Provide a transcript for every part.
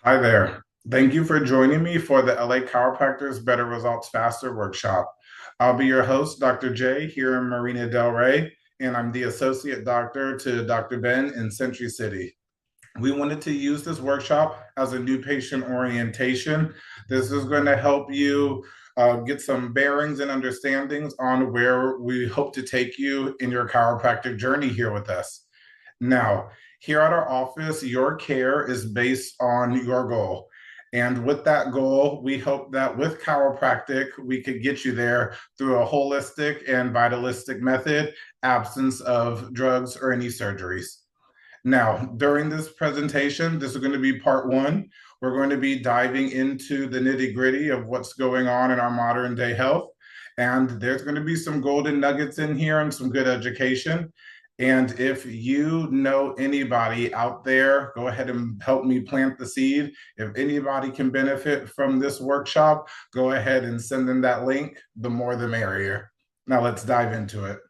Hi there. Thank you for joining me for the LA Chiropractors Better Results Faster workshop. I'll be your host, Dr. J, here in Marina Del Rey, and I'm the associate doctor to Dr. Ben in Century City. We wanted to use this workshop as a new patient orientation. This is going to help you get some bearings and understandings on where we hope to take you in your chiropractic journey here with us. Now, here at our office, your care is based on your goal. And with that goal, we hope that with chiropractic, we could get you there through a holistic and vitalistic method, absence of drugs or any surgeries. Now, during this presentation, this is going to be part one. We're going to be diving into the nitty gritty of what's going on in our modern day health. And there's going to be some golden nuggets in here and some good education. And if you know anybody out there, go ahead and help me plant the seed. If anybody can benefit from this workshop, go ahead and send them that link. The more, the merrier. Now, let's dive into it.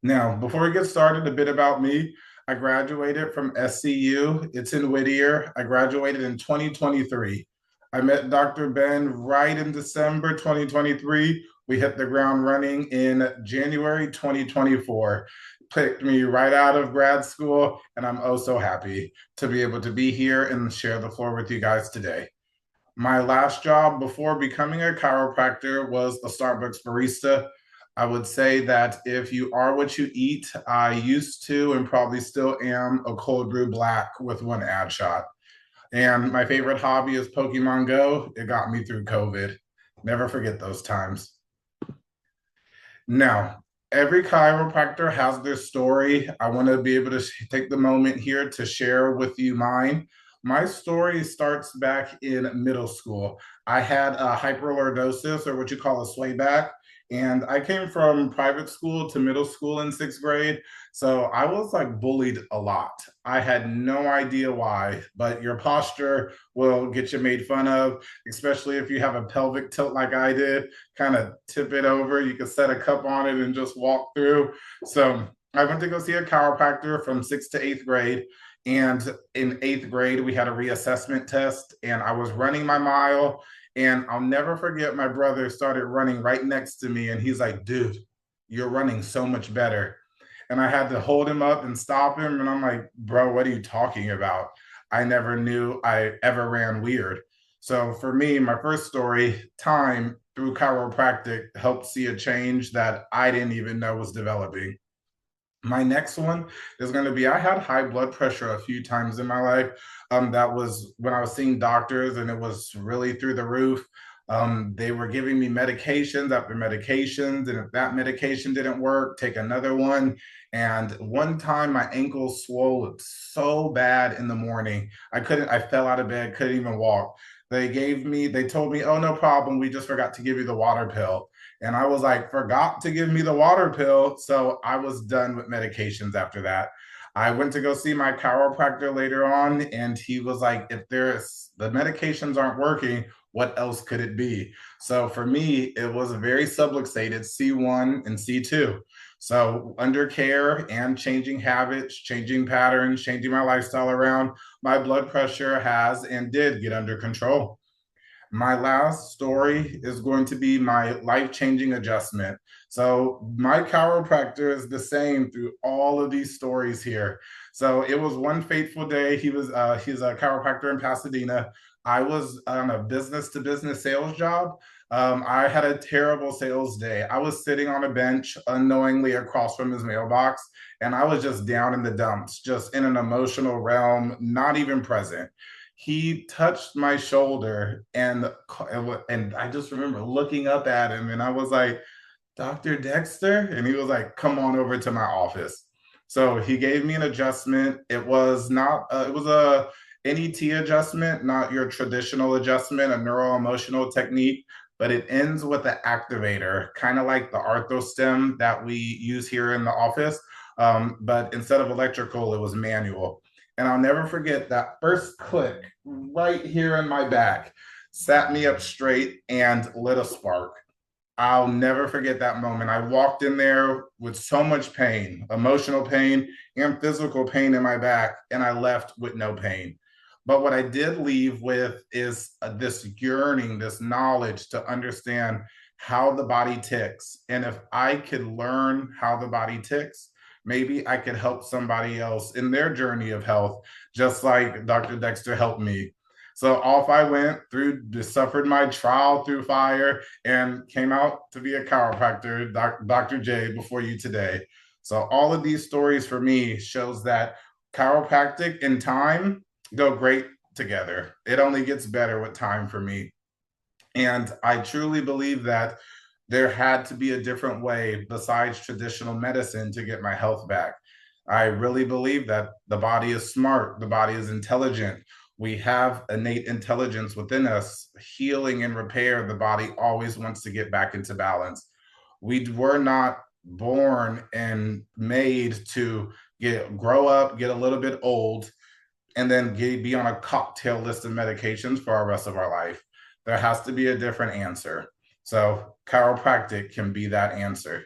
Now, before we get started, a bit about me. I graduated from SCU. It's in Whittier. I graduated in 2023. I met Dr. Ben right in December 2023. We hit the ground running in January 2024. Picked me right out of grad school, and I'm oh so happy to be able to be here and share the floor with you guys today. My last job before becoming a chiropractor was a Starbucks barista. I would say that if you are what you eat, I used to and probably still am a cold brew black with one ad shot. And my favorite hobby is Pokemon Go. It got me through COVID. Never forget those times. Now, every chiropractor has their story. I want to be able to take the moment here to share with you mine. My story starts back in middle school. I had a hyperlordosis, or what you call a swayback, and I came from private school to middle school in sixth grade. So I was like bullied a lot. I had no idea why, but your posture will get you made fun of, especially if you have a pelvic tilt like I did. Kind of tip it over. You can set a cup on it and just walk through. So I went to go see a chiropractor from sixth to eighth grade. And in eighth grade, we had a reassessment test, and I was running my mile. And I'll never forget, my brother started running right next to me, and he's like, dude, you're running so much better. And I had to hold him up and stop him. And I'm like, bro, what are you talking about? I never knew I ever ran weird. So for me, my first story, time through chiropractic helped see a change that I didn't even know was developing. My next one is going to be I had high blood pressure a few times in my life. That was when I was seeing doctors, and it was really through the roof. They were giving me medications after medications, and if that medication didn't work, take another one. And one time my ankle swelled so bad in the morning, I fell out of bed, couldn't even walk. They told me, oh, no problem. We just forgot to give you the water pill. And I was like, forgot to give me the water pill. So I was done with medications after that. I went to go see my chiropractor later on, and he was like, if there's the medications aren't working, what else could it be? So for me, it was a very subluxated C1 and C2. So under care and changing habits, changing patterns, changing my lifestyle around, my blood pressure has and did get under control. My last story is going to be my life-changing adjustment. So my chiropractor is the same through all of these stories here. So it was one fateful day. He's a chiropractor in Pasadena. I was on a business to business sales job. I had a terrible sales day. I was sitting on a bench unknowingly across from his mailbox, and I was just down in the dumps, just in an emotional realm, not even present. He touched my shoulder, and I just remember looking up at him, and I was like, Dr. Dexter? And he was like, come on over to my office. So he gave me an adjustment. It was not, it was a NET adjustment, not your traditional adjustment, a neuro emotional technique, but it ends with the activator, kind of like the arthrostem that we use here in the office. But instead of electrical, it was manual. And I'll never forget that first click right here in my back sat me up straight and lit a spark. I'll never forget that moment. I walked in there with so much pain, emotional pain and physical pain in my back, and I left with no pain. But what I did leave with is this yearning, this knowledge to understand how the body ticks. And if I could learn how the body ticks, maybe I could help somebody else in their journey of health, just like Dr. Dexter helped me. So off I went through, suffered my trial through fire, and came out to be a chiropractor, Dr. J, before you today. So all of these stories for me shows that chiropractic and time go great together. It only gets better with time for me. And I truly believe that there had to be a different way besides traditional medicine to get my health back. I really believe that the body is smart, the body is intelligent. We have innate intelligence within us. Healing and repair, the body always wants to get back into balance. We were not born and made to grow up, get a little bit old, and then be on a cocktail list of medications for our rest of our life. There has to be a different answer. So chiropractic can be that answer.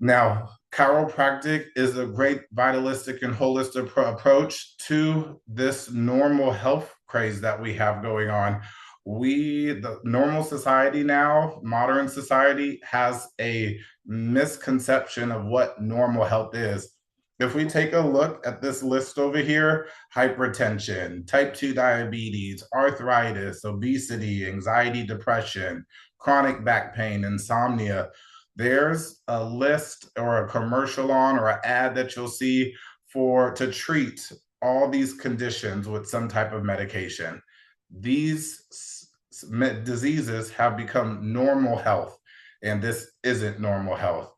Now, chiropractic is a great vitalistic and holistic approach to this normal health craze that we have going on. The normal society now, modern society, has a misconception of what normal health is. If we take a look at this list over here, hypertension, type 2 diabetes, arthritis, obesity, anxiety, depression, chronic back pain, insomnia, there's a list or a commercial on or an ad that you'll see to treat all these conditions with some type of medication. These diseases have become normal health, and this isn't normal health.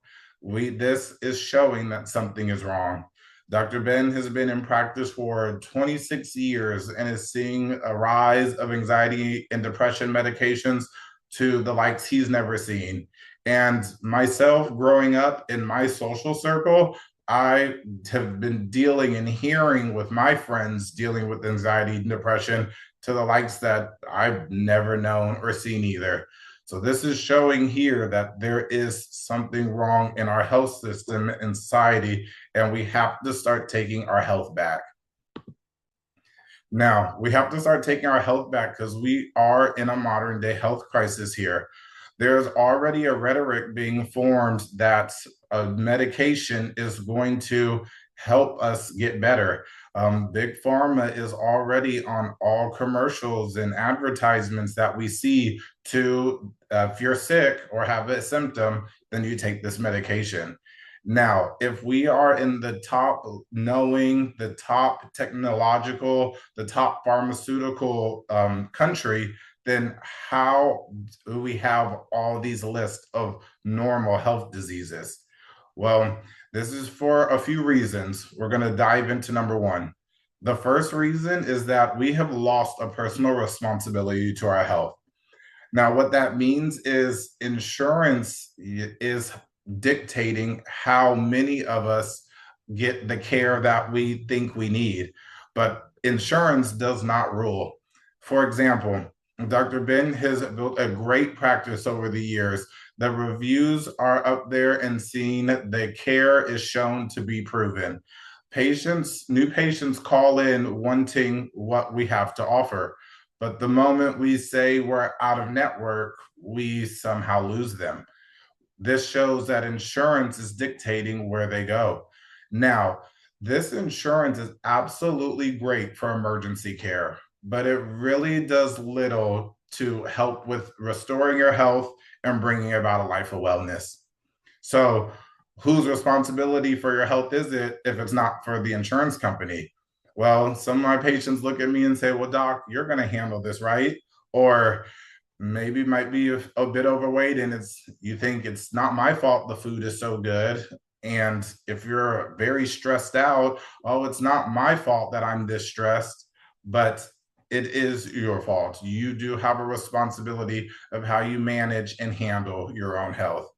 This is showing that something is wrong. Dr. Ben has been in practice for 26 years and is seeing a rise of anxiety and depression medications to the likes he's never seen. And myself, growing up in my social circle, I have been dealing and hearing with my friends dealing with anxiety and depression to the likes that I've never known or seen either. So this is showing here that there is something wrong in our health system and society, and we have to start taking our health back. Now, we have to start taking our health back because we are in a modern day health crisis here. There's already a rhetoric being formed that a medication is going to help us get better. Big Pharma is already on all commercials and advertisements that we see to, if you're sick or have a symptom, then you take this medication. Now, if we are in the top, knowing the top technological, the top pharmaceutical country, then how do we have all these lists of normal health diseases? Well, this is for a few reasons. We're going to dive into number one. The first reason is that we have lost a personal responsibility to our health. Now, what that means is insurance is dictating how many of us get the care that we think we need, but insurance does not rule. For example, Dr. Ben has built a great practice over the years. The reviews are up there and seen. The care is shown to be proven. New patients call in wanting what we have to offer. But the moment we say we're out of network, we somehow lose them. This shows that insurance is dictating where they go. Now, this insurance is absolutely great for emergency care, but it really does little to help with restoring your health and bringing about a life of wellness. So, whose responsibility for your health is it if it's not for the insurance company? Well, some of my patients look at me and say, well, doc, you're going to handle this, right? Or maybe might be a bit overweight and you think it's not my fault the food is so good. And if you're very stressed out, oh, it's not my fault that I'm this stressed, but it is your fault. You do have a responsibility of how you manage and handle your own health.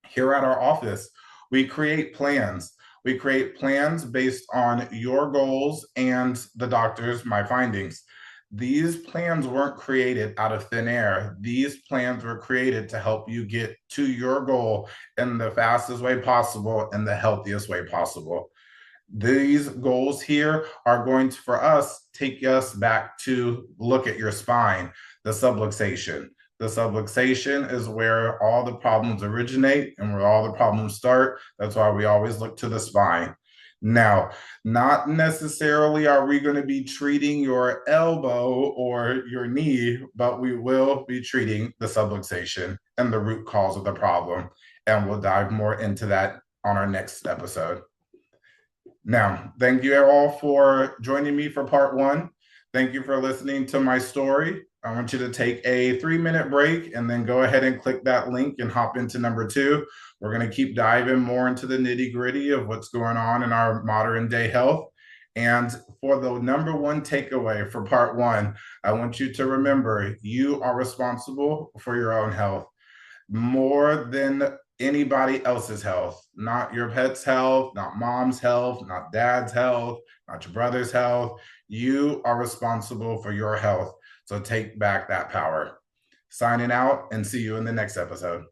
Here at our office, we create plans. We create plans based on your goals and the doctor's, my findings. These plans weren't created out of thin air. These plans were created to help you get to your goal in the fastest way possible and the healthiest way possible. These goals here are going to, for us, take us back to look at your spine, the subluxation. The subluxation is where all the problems originate and where all the problems start. That's why we always look to the spine. Now, not necessarily are we going to be treating your elbow or your knee, but we will be treating the subluxation and the root cause of the problem. And we'll dive more into that on our next episode. Now, thank you all for joining me for part one. Thank you for listening to my story. I want you to take a 3-minute break and then go ahead and click that link and hop into number two. We're going to keep diving more into the nitty gritty of what's going on in our modern day health. And for the number one takeaway for part one, I want you to remember you are responsible for your own health more than anybody else's health, not your pet's health, not mom's health, not dad's health, not your brother's health. You are responsible for your health. So take back that power. Signing out and see you in the next episode.